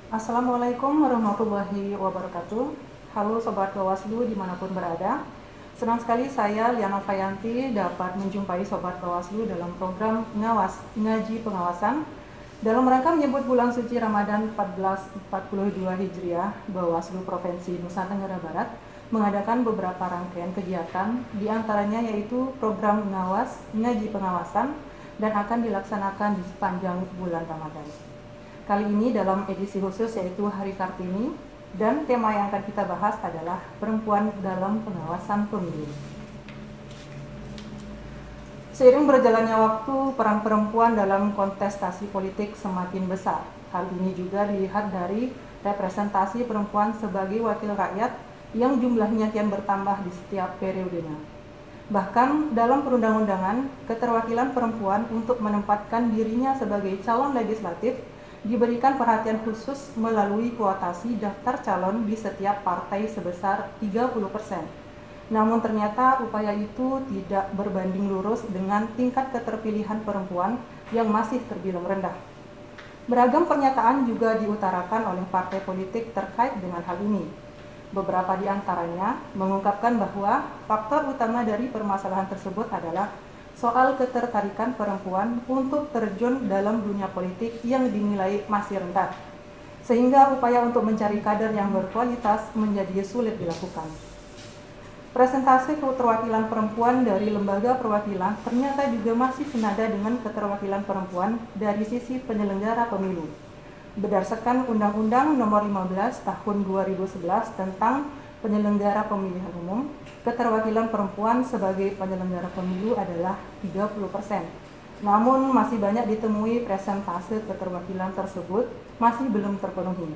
Assalamualaikum warahmatullahi wabarakatuh. Halo Sobat Bawaslu dimanapun berada. Senang sekali saya Liana Fayanti dapat menjumpai Sobat Bawaslu dalam program Ngaji Pengawasan dalam rangka menyebut bulan suci Ramadan 1442 Hijriah. Bawaslu Provinsi Nusa Tenggara Barat mengadakan beberapa rangkaian kegiatan, diantaranya yaitu program Ngaji Pengawasan dan akan dilaksanakan di sepanjang bulan Ramadan. Kali ini dalam edisi khusus yaitu Hari Kartini, dan tema yang akan kita bahas adalah perempuan dalam pengawasan pemilu. Seiring berjalannya waktu, peran perempuan dalam kontestasi politik semakin besar. Hal ini juga dilihat dari representasi perempuan sebagai wakil rakyat yang jumlahnya kian bertambah di setiap periodenya. Bahkan dalam perundang-undangan, keterwakilan perempuan untuk menempatkan dirinya sebagai calon legislatif diberikan perhatian khusus melalui kuotasi daftar calon di setiap partai sebesar 30%. Namun ternyata upaya itu tidak berbanding lurus dengan tingkat keterpilihan perempuan yang masih terbilang rendah. Beragam pernyataan juga diutarakan oleh partai politik terkait dengan hal ini. Beberapa di antaranya mengungkapkan bahwa faktor utama dari permasalahan tersebut adalah soal ketertarikan perempuan untuk terjun dalam dunia politik yang dinilai masih rendah, sehingga upaya untuk mencari kader yang berkualitas menjadi sulit dilakukan. Presentasi keterwakilan perempuan dari lembaga perwakilan ternyata juga masih senada dengan keterwakilan perempuan dari sisi penyelenggara pemilu. Berdasarkan Undang-Undang Nomor 15 Tahun 2011 tentang penyelenggara pemilihan umum, keterwakilan perempuan sebagai penyelenggara pemilu adalah 30%. Namun masih banyak ditemui presentase keterwakilan tersebut masih belum terpenuhi.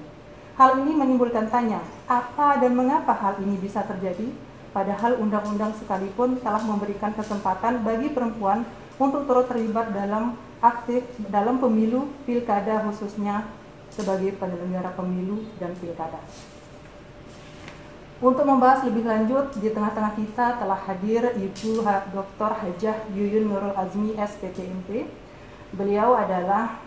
Hal ini menimbulkan tanya, apa dan mengapa hal ini bisa terjadi? Padahal undang-undang sekalipun telah memberikan kesempatan bagi perempuan untuk turut terlibat dalam pemilu, pilkada khususnya sebagai penyelenggara pemilu dan pilkada. Untuk membahas lebih lanjut, di tengah-tengah kita telah hadir Ibu Dr. Hajah Yuyun Nurul Azmi SPTMP. Beliau adalah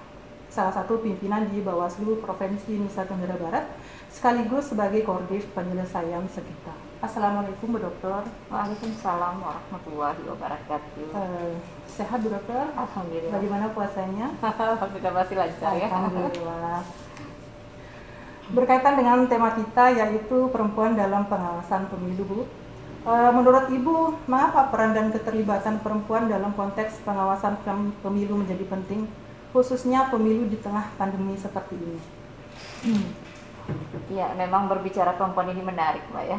salah satu pimpinan di Bawaslu Provinsi Nusa Tenggara Barat, sekaligus sebagai koordinator penyelesaian sengketa. Assalamualaikum Bu Dokter. Waalaikumsalam warahmatullahi wabarakatuh. Sehat Bu Dokter? Alhamdulillah. Bagaimana puasanya? Alhamdulillah masih lancar ya. Alhamdulillah. Berkaitan dengan tema kita yaitu perempuan dalam pengawasan pemilu, Bu. Menurut Ibu, mengapa peran dan keterlibatan perempuan dalam konteks pengawasan pemilu menjadi penting, khususnya pemilu di tengah pandemi seperti ini? Ya, memang berbicara perempuan ini menarik, Mbak ya.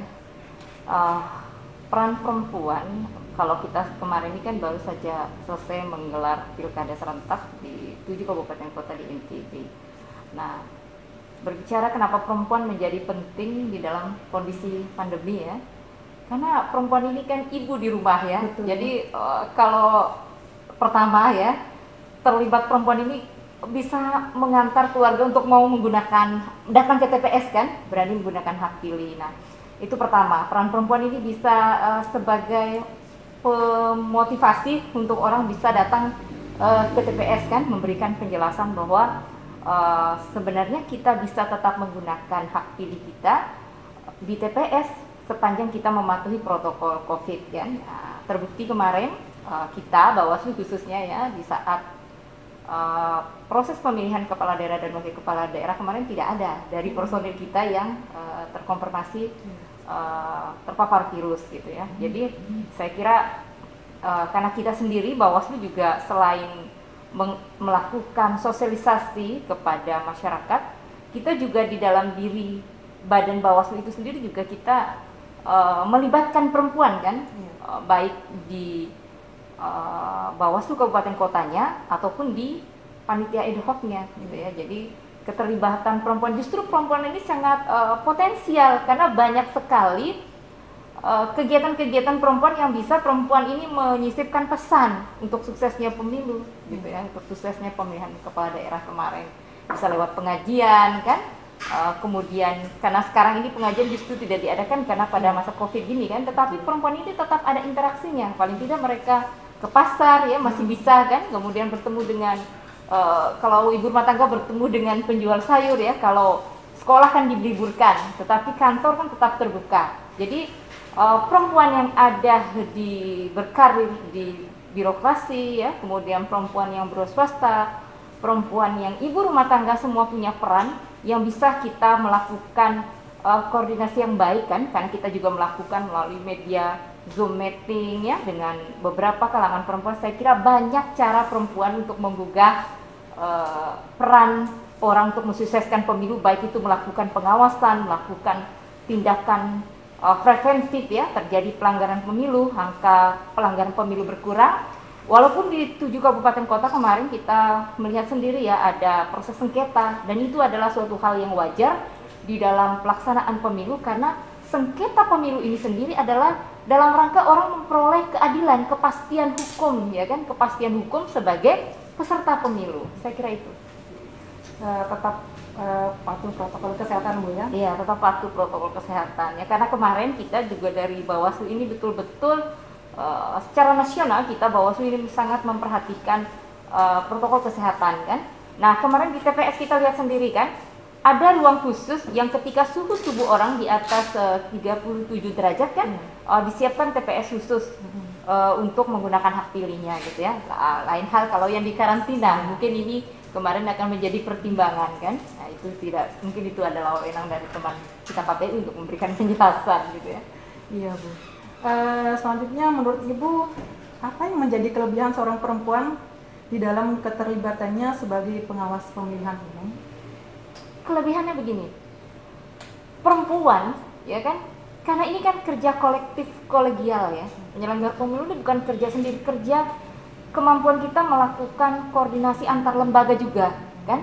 Peran perempuan, kalau kita kemarin ini kan baru saja selesai menggelar pilkada serentak di 7 kabupaten kota di NTB. Nah, berbicara kenapa perempuan menjadi penting di dalam kondisi pandemi ya, karena perempuan ini kan ibu di rumah ya. Betul. Jadi kalau pertama ya, terlibat perempuan ini bisa mengantar keluarga untuk mau datang ke TPS kan, berani menggunakan hak pilih. Nah, itu pertama, peran perempuan ini bisa sebagai pemotivasi untuk orang bisa datang ke TPS kan, memberikan penjelasan bahwa sebenarnya kita bisa tetap menggunakan hak pilih kita di TPS sepanjang kita mematuhi protokol COVID kan. Nah, terbukti kemarin kita Bawaslu khususnya ya di saat proses pemilihan kepala daerah dan wakil kepala daerah kemarin tidak ada dari personil kita yang terkonfirmasi terpapar virus gitu ya. Jadi saya kira karena kita sendiri Bawaslu juga selain melakukan sosialisasi kepada masyarakat, kita juga di dalam diri badan Bawaslu itu sendiri juga kita melibatkan perempuan kan, baik di Bawaslu kabupaten kotanya ataupun di panitia ad hoc-nya gitu ya. Jadi keterlibatan perempuan, justru perempuan ini sangat potensial karena banyak sekali kegiatan-kegiatan perempuan yang bisa perempuan ini menyisipkan pesan untuk suksesnya pemilu gitu ya, untuk suksesnya pemilihan kepala daerah kemarin. Bisa lewat pengajian kan, kemudian karena sekarang ini pengajian justru tidak diadakan karena pada masa Covid gini kan, tetapi perempuan ini tetap ada interaksinya, paling tidak mereka ke pasar ya masih bisa kan, kemudian bertemu dengan kalau ibu rumah tangga bertemu dengan penjual sayur ya, kalau sekolah kan diliburkan, tetapi kantor kan tetap terbuka. Jadi perempuan yang ada di berkarir di birokrasi ya, kemudian perempuan yang berwirausaha, perempuan yang ibu rumah tangga, semua punya peran yang bisa kita melakukan koordinasi yang baik kan, karena kita juga melakukan melalui media Zoom meeting ya dengan beberapa kalangan perempuan. Saya kira banyak cara perempuan untuk menggugah peran orang untuk mensukseskan pemilu, baik itu melakukan pengawasan, melakukan tindakan preventif ya, terjadi pelanggaran pemilu, angka pelanggaran pemilu berkurang. Walaupun di 7 kabupaten kota kemarin kita melihat sendiri ya ada proses sengketa, dan itu adalah suatu hal yang wajar di dalam pelaksanaan pemilu, karena sengketa pemilu ini sendiri adalah dalam rangka orang memperoleh keadilan, kepastian hukum ya kan, kepastian hukum sebagai peserta pemilu. Saya kira itu. Tetap patuh protokol kesehatan Bu ya? Iya, tetap patuh protokol kesehatan ya, karena kemarin kita juga dari Bawaslu ini betul-betul secara nasional kita Bawaslu ini sangat memperhatikan protokol kesehatan kan. Nah kemarin di TPS kita lihat sendiri kan, ada ruang khusus yang ketika suhu tubuh orang di atas 37 derajat kan, disiapkan TPS khusus untuk menggunakan hak pilihnya gitu ya. Lain hal kalau yang di karantina, mungkin ini kemarin akan menjadi pertimbangan kan. Nah itu tidak, mungkin itu adalah wewenang dari teman kita KPU untuk memberikan penjelasan gitu ya. Iya Bu. Selanjutnya menurut Ibu, apa yang menjadi kelebihan seorang perempuan di dalam keterlibatannya sebagai pengawas pemilihan umum? Kelebihannya begini, perempuan ya kan, karena ini kan kerja kolektif kolegial ya, penyelenggara pemilu itu bukan kerja sendiri, kerja kemampuan kita melakukan koordinasi antar lembaga juga kan,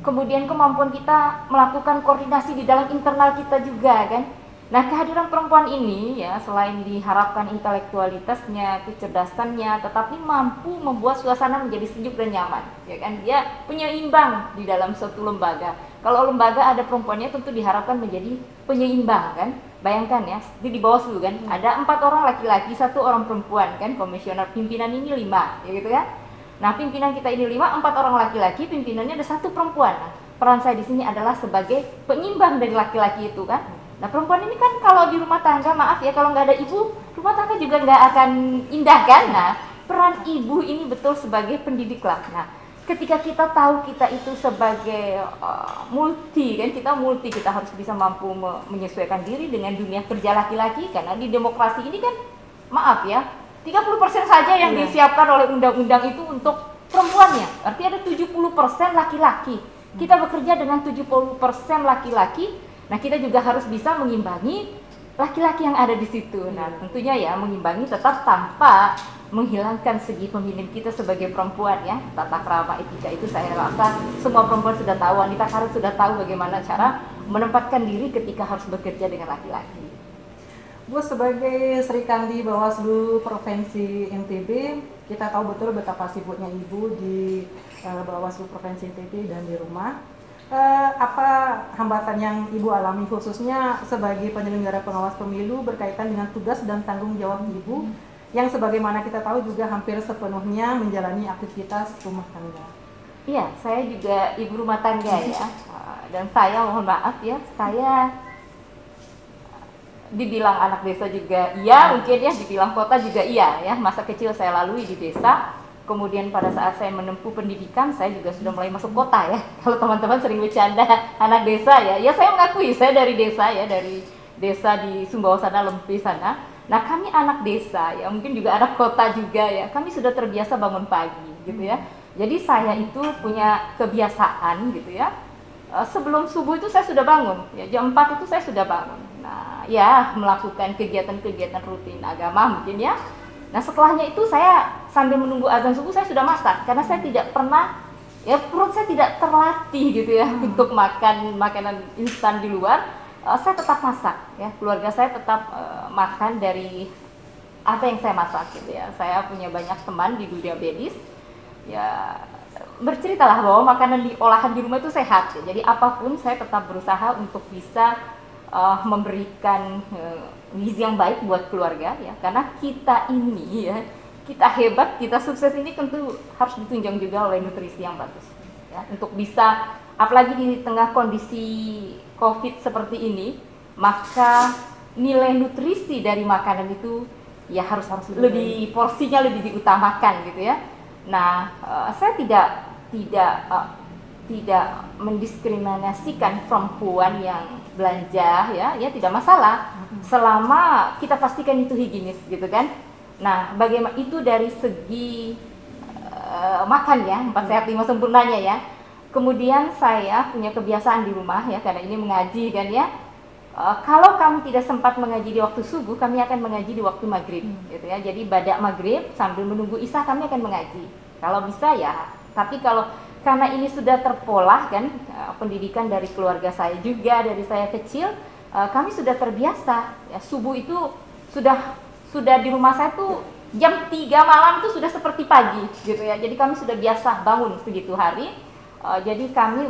kemudian kemampuan kita melakukan koordinasi di dalam internal kita juga kan. Nah kehadiran perempuan ini ya, selain diharapkan intelektualitasnya, kecerdasannya, tetapi mampu membuat suasana menjadi sejuk dan nyaman ya kan. Dia penyeimbang di dalam suatu lembaga. Kalau lembaga ada perempuannya tentu diharapkan menjadi penyeimbang kan. Bayangkan ya, di Bawaslu kan ada 4 orang laki-laki, 1 orang perempuan kan, komisioner pimpinan ini 5 ya gitu kan. Nah pimpinan kita ini 5, 4 orang laki-laki, pimpinannya ada 1 perempuan. Nah, peran saya di sini adalah sebagai penyeimbang dari laki-laki itu kan. Nah perempuan ini kan kalau di rumah tangga, maaf ya, kalau nggak ada ibu, rumah tangga juga nggak akan indah kan. Nah peran ibu ini betul sebagai pendidik lah. Nah ketika kita tahu kita itu sebagai multi kan, kita harus bisa mampu menyesuaikan diri dengan dunia kerja laki-laki, karena di demokrasi ini kan maaf ya 30% saja yang disiapkan oleh undang-undang itu untuk perempuannya, artinya ada 70% laki-laki. Kita bekerja dengan 70% laki-laki. Nah kita juga harus bisa mengimbangi laki-laki yang ada di situ. Nah tentunya ya mengimbangi tetap tanpa menghilangkan segi pemimpin kita sebagai perempuan ya. Tata krama etika itu saya rasa semua perempuan sudah tahu, wanita karir sudah tahu bagaimana cara menempatkan diri ketika harus bekerja dengan laki-laki. Bu, sebagai Sri Kandi Bawaslu Provinsi NTB, kita tahu betul betapa sibuknya Ibu di Bawaslu Provinsi NTB dan di rumah. Apa hambatan yang Ibu alami khususnya sebagai penyelenggara pengawas pemilu berkaitan dengan tugas dan tanggung jawab Ibu yang sebagaimana kita tahu juga hampir sepenuhnya menjalani aktivitas rumah tangga? Iya, saya juga ibu rumah tangga ya, dan saya mohon maaf ya, saya dibilang anak desa juga iya, mungkin ya dibilang kota juga iya ya. Masa kecil saya lalui di desa. Kemudian pada saat saya menempuh pendidikan, saya juga sudah mulai masuk kota ya. Kalau teman-teman sering bercanda anak desa ya saya mengakui saya dari desa ya, dari desa di Sumbawa sana, Lempi sana. Nah kami anak desa ya, mungkin juga anak kota juga ya, kami sudah terbiasa bangun pagi gitu ya. Jadi saya itu punya kebiasaan gitu ya, sebelum subuh itu saya sudah bangun ya, jam 4 itu saya sudah bangun. Nah ya melakukan kegiatan-kegiatan rutin agama mungkin ya. Nah setelahnya itu saya sambil menunggu azan subuh saya sudah masak, karena saya tidak pernah ya, perut saya tidak terlatih gitu ya untuk makan makanan instan di luar. Saya tetap masak ya, keluarga saya tetap makan dari apa yang saya masak gitu ya. Saya punya banyak teman di dunia medis ya, berceritalah bahwa makanan olahan di rumah itu sehat ya. Jadi apapun saya tetap berusaha untuk bisa memberikan gizi yang baik buat keluarga ya, karena kita ini ya, kita hebat, kita sukses ini tentu harus ditunjang juga oleh nutrisi yang bagus. ya, untuk bisa, apalagi di tengah kondisi COVID seperti ini, maka nilai nutrisi dari makanan itu ya harus lebih porsinya lebih diutamakan gitu ya. Nah, saya tidak mendiskriminasikan perempuan yang belanja ya tidak masalah selama kita pastikan itu higienis gitu kan. Nah, bagaimana itu dari segi makan ya, 4 sehat 5 sempurnanya ya. Kemudian saya punya kebiasaan di rumah ya, karena ini mengaji kan ya. Kalau kami tidak sempat mengaji di waktu subuh, kami akan mengaji di waktu maghrib gitu ya. Jadi badak maghrib sambil menunggu isya kami akan mengaji. Kalau bisa ya, tapi karena ini sudah terpola kan, pendidikan dari keluarga saya juga, dari saya kecil, kami sudah terbiasa ya, subuh itu sudah di rumah saya tuh jam 3 malam itu sudah seperti pagi gitu ya. Jadi kami sudah biasa bangun segitu hari. Jadi kami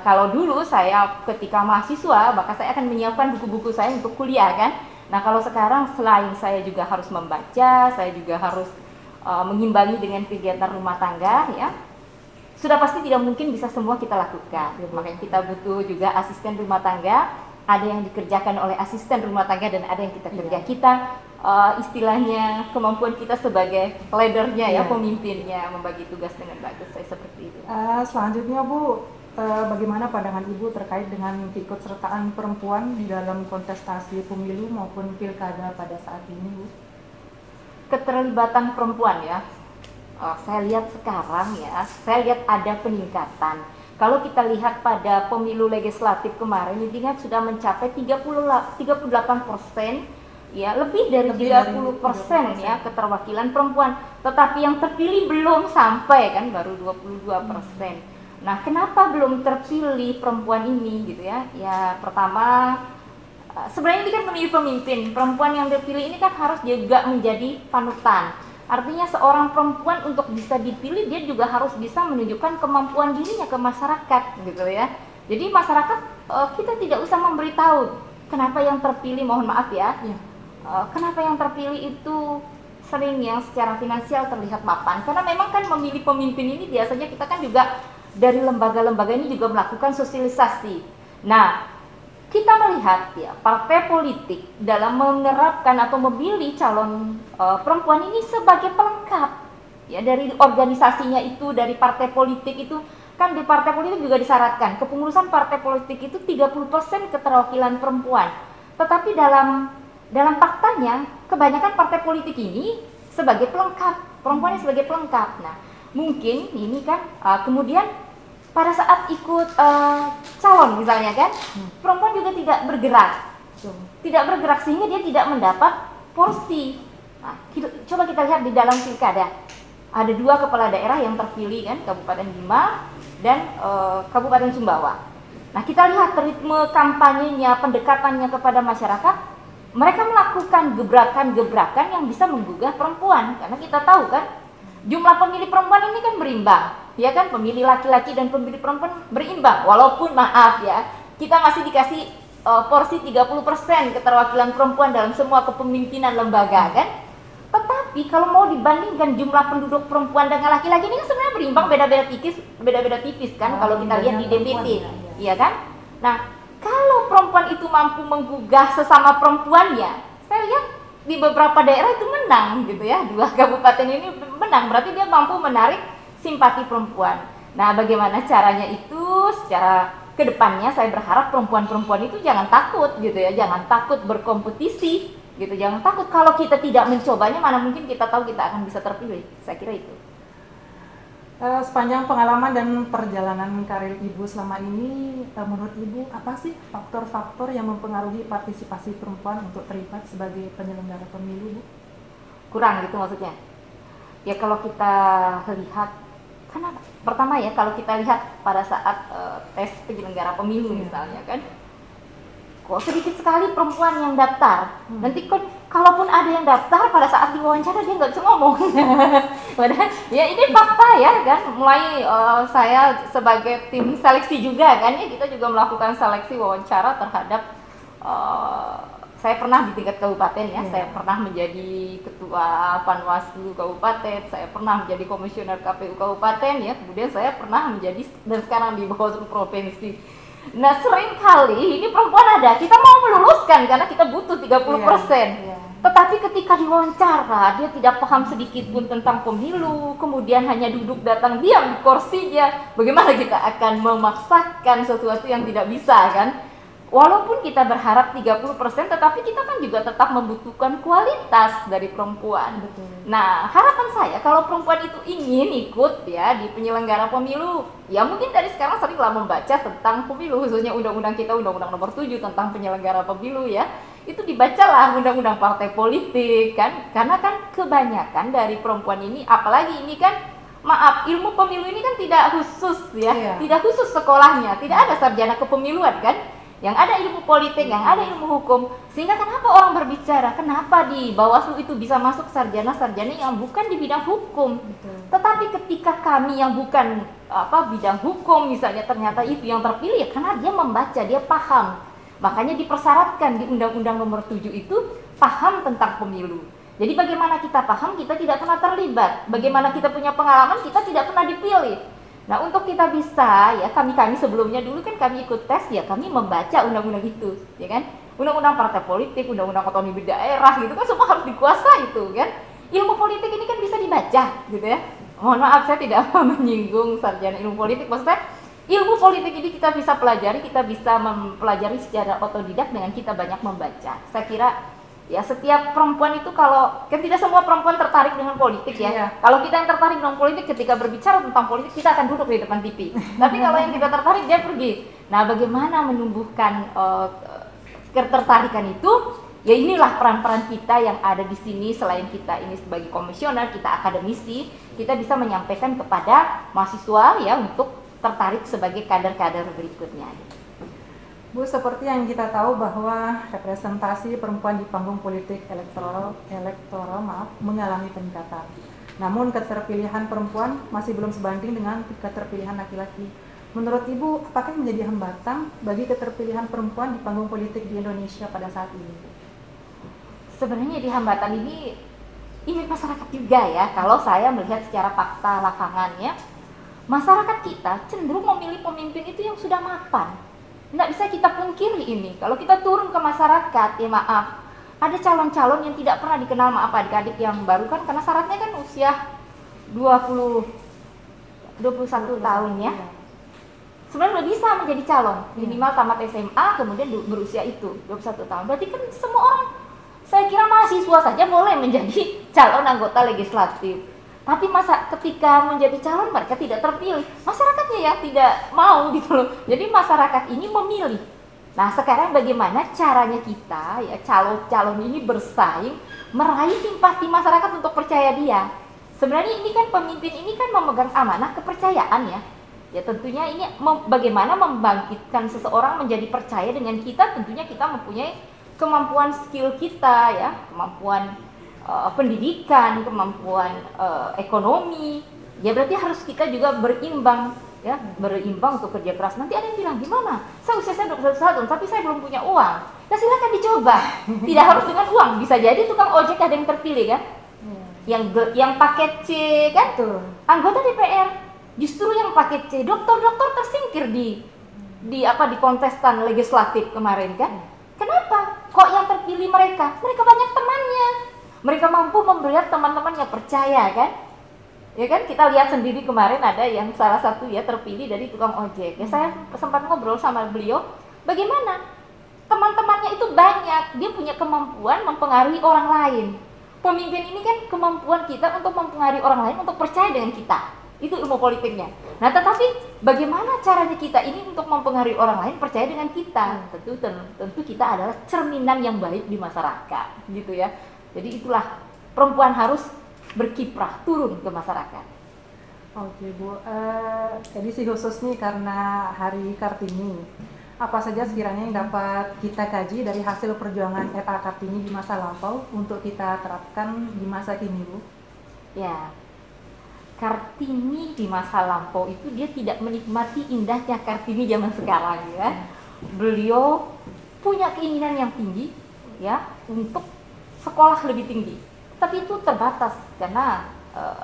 kalau dulu saya ketika mahasiswa, maka saya akan menyiapkan buku-buku saya untuk kuliah kan. Nah, kalau sekarang selain saya juga harus membaca, saya juga harus mengimbangi dengan kegiatan rumah tangga ya. Sudah pasti tidak mungkin bisa semua kita lakukan. Makanya kita butuh juga asisten rumah tangga, ada yang dikerjakan oleh asisten rumah tangga dan ada yang kita kerja. Kita istilahnya kemampuan kita sebagai leadernya ya, pemimpinnya, membagi tugas dengan bagus. Saya seperti itu. Selanjutnya Bu, bagaimana pandangan Ibu terkait dengan keikutsertaan perempuan di dalam kontestasi pemilu maupun pilkada pada saat ini Bu? Keterlibatan perempuan ya, saya lihat sekarang ya, saya lihat ada peningkatan. Kalau kita lihat pada pemilu legislatif kemarin, ini sudah mencapai 38%. Ya, lebih dari 30% ya keterwakilan perempuan. Tetapi yang terpilih belum sampai kan, baru 22%. Nah, kenapa belum terpilih perempuan ini gitu ya? Ya, pertama sebenarnya ini kan memilih pemimpin. Perempuan yang terpilih ini kan harus juga menjadi panutan. Artinya seorang perempuan untuk bisa dipilih, dia juga harus bisa menunjukkan kemampuan dirinya ke masyarakat gitu ya. Jadi masyarakat kita tidak usah memberitahu kenapa yang terpilih, mohon maaf ya. Kenapa yang terpilih itu sering yang secara finansial terlihat mapan, karena memang kan memilih pemimpin ini biasanya kita kan juga dari lembaga-lembaga ini juga melakukan sosialisasi. Nah, kita melihat ya partai politik dalam menerapkan atau memilih calon perempuan ini sebagai pelengkap ya, dari organisasinya itu, dari partai politik itu kan, di partai politik juga disyaratkan kepengurusan partai politik itu 30% keterwakilan perempuan. Tetapi dalam faktanya, kebanyakan partai politik ini sebagai pelengkap, perempuannya sebagai pelengkap. Nah, mungkin ini kan kemudian pada saat ikut calon misalnya kan, perempuan juga tidak bergerak sehingga dia tidak mendapat porsi. Nah, coba kita lihat di dalam pilkada, ada 2 kepala daerah yang terpilih kan, Kabupaten Bima dan Kabupaten Sumbawa. Nah, kita lihat ritme kampanyenya, pendekatannya kepada masyarakat. Mereka melakukan gebrakan-gebrakan yang bisa menggugah perempuan, karena kita tahu kan jumlah pemilih perempuan ini kan berimbang, ya kan, pemilih laki-laki dan pemilih perempuan berimbang, walaupun maaf ya, kita masih dikasih porsi 30% keterwakilan perempuan dalam semua kepemimpinan lembaga kan. Tetapi kalau mau dibandingkan jumlah penduduk perempuan dengan laki-laki ini kan sebenarnya berimbang, beda-beda tipis kan, kalau kita lihat di DPT, iya kan. Nah, kalau perempuan itu mampu menggugah sesama perempuannya, saya lihat di beberapa daerah itu menang gitu ya. 2 kabupaten ini menang, berarti dia mampu menarik simpati perempuan. Nah, bagaimana caranya itu? Secara kedepannya saya berharap perempuan-perempuan itu jangan takut gitu ya, jangan takut berkompetisi gitu, jangan takut. Kalau kita tidak mencobanya, mana mungkin kita tahu kita akan bisa terpilih. Saya kira itu. Sepanjang pengalaman dan perjalanan karir Ibu selama ini, menurut Ibu apa sih faktor-faktor yang mempengaruhi partisipasi perempuan untuk terlibat sebagai penyelenggara pemilu, Bu? Kurang gitu maksudnya? Ya kalau kita lihat, karena pertama ya kalau kita lihat pada saat tes penyelenggara pemilu misalnya kan, kok sedikit sekali perempuan yang daftar. Nanti kalaupun ada yang daftar, pada saat diwawancara dia nggak bisa ngomong. Padahal ya ini fakta ya kan. Mulai saya sebagai tim seleksi juga kan ya, kita juga melakukan seleksi wawancara terhadap saya pernah di tingkat kabupaten ya, saya pernah menjadi ketua Panwaslu kabupaten, saya pernah menjadi komisioner KPU kabupaten ya, kemudian saya pernah menjadi dan sekarang di Bawaslu provinsi. Nah, sering kali ini perempuan ada, kita mau meluluskan karena kita butuh 30%. Tetapi ketika diwawancara, dia tidak paham sedikit pun tentang pemilu, kemudian hanya duduk datang diam di kursinya. Bagaimana kita akan memaksakan sesuatu yang tidak bisa, kan? Walaupun kita berharap 30%, tetapi kita kan juga tetap membutuhkan kualitas dari perempuan. Betul. Nah, harapan saya kalau perempuan itu ingin ikut ya di penyelenggara pemilu, ya mungkin dari sekarang seringlah membaca tentang pemilu, khususnya undang-undang kita, Undang-Undang Nomor 7 tentang penyelenggara pemilu ya. Itu dibacalah undang-undang partai politik kan, karena kan kebanyakan dari perempuan ini, apalagi ini kan, maaf, ilmu pemilu ini kan tidak khusus ya, tidak khusus sekolahnya, tidak ada sarjana kepemiluan kan. Yang ada ilmu politik, yang ada ilmu hukum. Sehingga kenapa orang berbicara, kenapa di Bawaslu itu bisa masuk sarjana-sarjana yang bukan di bidang hukum. Betul. Tetapi ketika kami yang bukan bidang hukum misalnya, ternyata itu yang terpilih ya, karena dia membaca, dia paham. Makanya dipersyaratkan di Undang-Undang Nomor 7 itu paham tentang pemilu. Jadi bagaimana kita paham, kita tidak pernah terlibat. Bagaimana kita punya pengalaman, kita tidak pernah dipilih. Nah, untuk kita bisa ya, kami sebelumnya dulu kan kami ikut tes ya, kami membaca undang-undang itu, ya kan? Undang-undang partai politik, undang-undang otonomi daerah gitu kan semua harus dikuasai itu kan. Ilmu politik ini kan bisa dibaca gitu ya. Mohon maaf saya tidak menyinggung sarjana ilmu politik, maksudnya ilmu politik ini kita bisa pelajari, kita bisa mempelajari secara otodidak dengan kita banyak membaca. Saya kira ya setiap perempuan itu, kalau kan tidak semua perempuan tertarik dengan politik ya. Kalau kita yang tertarik dengan politik, ketika berbicara tentang politik kita akan duduk di depan TV. Tapi kalau yang tidak tertarik dia pergi. Nah, bagaimana menumbuhkan ketertarikan itu? Ya inilah peran-peran kita yang ada di sini. Selain kita ini sebagai komisioner, kita akademisi, kita bisa menyampaikan kepada mahasiswa ya untuk tertarik sebagai kader-kader berikutnya. Bu, seperti yang kita tahu bahwa representasi perempuan di panggung politik elektoral mengalami peningkatan. Namun keterpilihan perempuan masih belum sebanding dengan keterpilihan laki-laki. Menurut Ibu, apakah menjadi hambatan bagi keterpilihan perempuan di panggung politik di Indonesia pada saat ini? Sebenarnya di hambatan ini masyarakat juga ya. Kalau saya melihat secara fakta lapangannya, masyarakat kita cenderung memilih pemimpin itu yang sudah mapan. Nggak bisa kita pungkiri ini. Kalau kita turun ke masyarakat, ya maaf, ada calon-calon yang tidak pernah dikenal, maaf adik-adik yang baru kan, karena syaratnya kan usia 21 tahun ya. Sebenarnya udah bisa menjadi calon, minimal tamat SMA, kemudian berusia itu 21 tahun. Berarti kan semua orang, saya kira mahasiswa saja boleh menjadi calon anggota legislatif. Tapi masa ketika menjadi calon mereka tidak terpilih, masyarakatnya yang tidak mau gitu loh. Jadi masyarakat ini memilih. Nah, sekarang bagaimana caranya kita ya calon-calon ini bersaing meraih simpati masyarakat untuk percaya dia. Sebenarnya ini kan pemimpin ini kan memegang amanah kepercayaan ya. Ya tentunya ini bagaimana membangkitkan seseorang menjadi percaya dengan kita, tentunya kita mempunyai kemampuan skill kita ya, kemampuan pendidikan, kemampuan ekonomi, ya berarti harus kita juga berimbang ya, berimbang untuk kerja keras. Nanti ada yang bilang gimana? Saya usia saya 21 tahun, tapi saya belum punya uang. Nah silakan dicoba. Tidak harus dengan uang, bisa jadi tukang ojek ada yang terpilih kan? Yang paket C kan? Anggota DPR. Justru yang paket C, dokter-dokter tersingkir di kontestan legislatif kemarin kan? Kenapa? Kok yang terpilih mereka? Mereka banyak temannya. Mereka mampu membuat teman-temannya percaya kan? Ya kan, kita lihat sendiri kemarin ada yang salah satu ya terpilih dari tukang ojek. Ya saya sempat ngobrol sama beliau, bagaimana? Teman-temannya itu banyak, dia punya kemampuan mempengaruhi orang lain. Pemimpin ini kan kemampuan kita untuk mempengaruhi orang lain untuk percaya dengan kita. Itu ilmu politiknya. Nah, tetapi bagaimana caranya kita ini untuk mempengaruhi orang lain percaya dengan kita? Tentu kita adalah cerminan yang baik di masyarakat, gitu ya. Jadi itulah perempuan harus berkiprah turun ke masyarakat. Oke Bu, edisi khusus nih karena Hari Kartini. Apa saja sekiranya yang dapat kita kaji dari hasil perjuangan RA Kartini di masa lampau untuk kita terapkan di masa kini Bu? Ya, Kartini di masa lampau itu dia tidak menikmati indahnya Kartini zaman sekarang ya. Beliau punya keinginan yang tinggi, ya untuk sekolah lebih tinggi. Tapi itu terbatas karena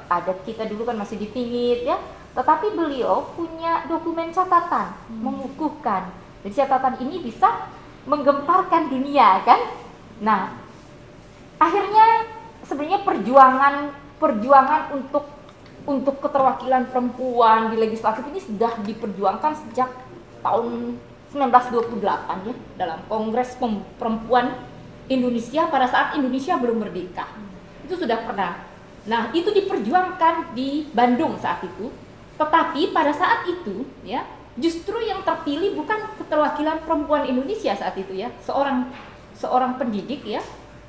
adat kita dulu kan masih dipingit ya. Tetapi beliau punya dokumen catatan mengukuhkan. Jadi catatan ini bisa menggemparkan dunia kan. Nah, akhirnya sebenarnya perjuangan untuk keterwakilan perempuan di legislatif ini sudah diperjuangkan sejak tahun 1928 ya, dalam Kongres Perempuan Indonesia pada saat Indonesia belum merdeka. Itu sudah pernah. Nah, itu diperjuangkan di Bandung saat itu. Tetapi pada saat itu ya, justru yang terpilih bukan keterwakilan perempuan Indonesia saat itu ya, seorang pendidik ya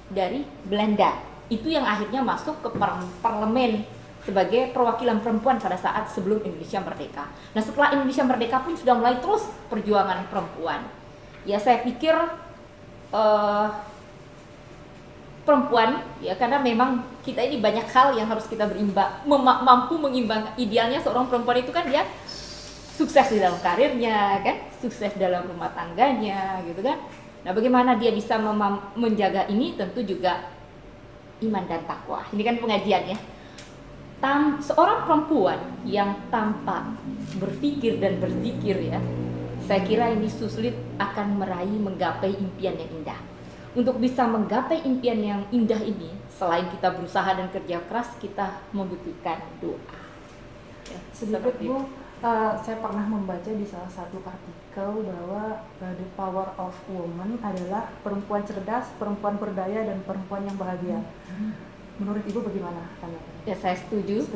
dari Belanda. Itu yang akhirnya masuk ke parlemen sebagai perwakilan perempuan pada saat sebelum Indonesia merdeka. Nah, setelah Indonesia merdeka pun sudah mulai terus perjuangan perempuan. Ya, saya pikir perempuan ya, karena memang kita ini banyak hal yang harus kita mampu mengimbang. Idealnya seorang perempuan itu kan dia sukses di dalam karirnya kan, sukses dalam rumah tangganya gitu kan. Nah, bagaimana dia bisa menjaga ini, tentu juga iman dan takwa. Ini kan pengajian ya. Seorang perempuan yang tanpa berpikir dan berzikir ya, saya kira ini sulit akan menggapai impian yang indah. Untuk bisa menggapai impian yang indah ini, selain kita berusaha dan kerja keras, kita membutuhkan doa. Ya, sedikit Bu, saya pernah membaca di salah satu artikel bahwa the power of woman adalah perempuan cerdas, perempuan berdaya, dan perempuan yang bahagia. Menurut Ibu bagaimana tanggapannya? Ya, saya setuju.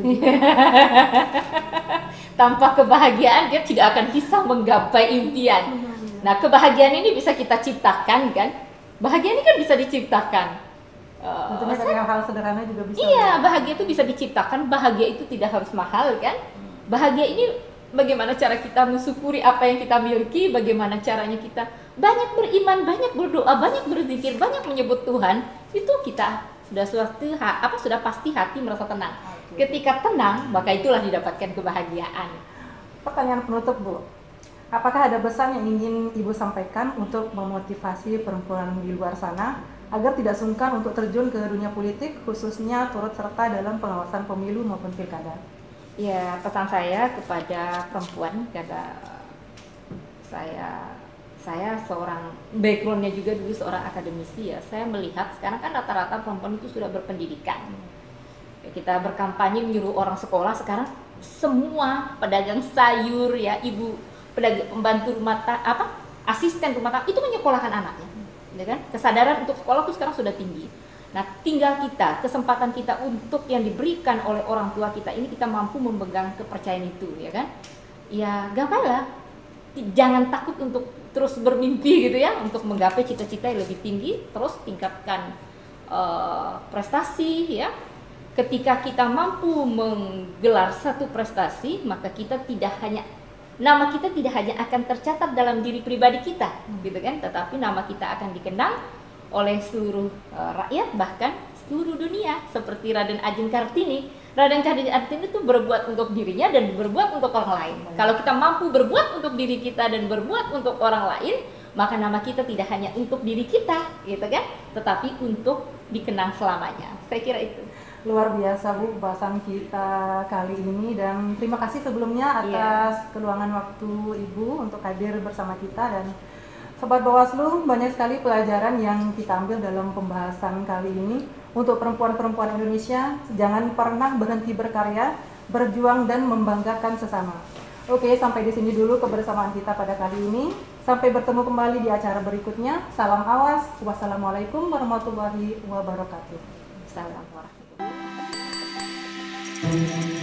Tanpa kebahagiaan dia tidak akan bisa menggapai impian. Nah, kebahagiaan ini bisa kita ciptakan kan? Bahagia ini kan bisa diciptakan. Tentunya dari hal sederhana juga bisa. Iya, bahagia itu bisa diciptakan. Bahagia itu tidak harus mahal kan? Bahagia ini bagaimana cara kita mensyukuri apa yang kita miliki, bagaimana caranya kita banyak beriman, banyak berdoa, banyak berzikir, banyak menyebut Tuhan. Itu kita sudah pasti hati merasa tenang. Ketika tenang, maka itulah didapatkan kebahagiaan. Pertanyaan penutup Bu, apakah ada pesan yang ingin Ibu sampaikan untuk memotivasi perempuan di luar sana agar tidak sungkan untuk terjun ke dunia politik, khususnya turut serta dalam pengawasan pemilu maupun pilkada? Ya, pesan saya kepada perempuan, karena saya seorang backgroundnya juga dulu seorang akademisi ya, saya melihat sekarang kan rata-rata perempuan itu sudah berpendidikan. Kita berkampanye menyuruh orang sekolah, sekarang semua pedagang sayur ya, ibu pedagang, pembantu rumah tangga, asisten rumah tangga itu menyekolahkan anaknya, ya kan? Kesadaran untuk sekolah itu sekarang sudah tinggi. Nah, tinggal kesempatan kita untuk yang diberikan oleh orang tua kita ini, kita mampu memegang kepercayaan itu, ya kan? Ya, gapailah, jangan takut untuk terus bermimpi gitu ya, untuk menggapai cita-cita yang lebih tinggi, terus tingkatkan prestasi ya. Ketika kita mampu menggelar satu prestasi, maka nama kita tidak hanya akan tercatat dalam diri pribadi kita, gitu kan? Tetapi nama kita akan dikenang oleh seluruh rakyat, bahkan seluruh dunia, seperti Raden Ajeng Kartini. Raden Ajeng Kartini itu berbuat untuk dirinya dan berbuat untuk orang lain. Kalau kita mampu berbuat untuk diri kita dan berbuat untuk orang lain, maka nama kita tidak hanya untuk diri kita, gitu kan? Tetapi untuk dikenang selamanya. Saya kira itu. Luar biasa Bu bahasan kita kali ini, dan terima kasih sebelumnya atas keluangan waktu Ibu untuk hadir bersama kita. Dan Sobat Bawaslu, banyak sekali pelajaran yang kita ambil dalam pembahasan kali ini. Untuk perempuan-perempuan Indonesia, jangan pernah berhenti berkarya, berjuang dan membanggakan sesama. Oke, sampai di sini dulu kebersamaan kita pada kali ini. Sampai bertemu kembali di acara berikutnya. Salam awas. Wassalamualaikum warahmatullahi wabarakatuh. Salam warahmatullahi wabarakatuh.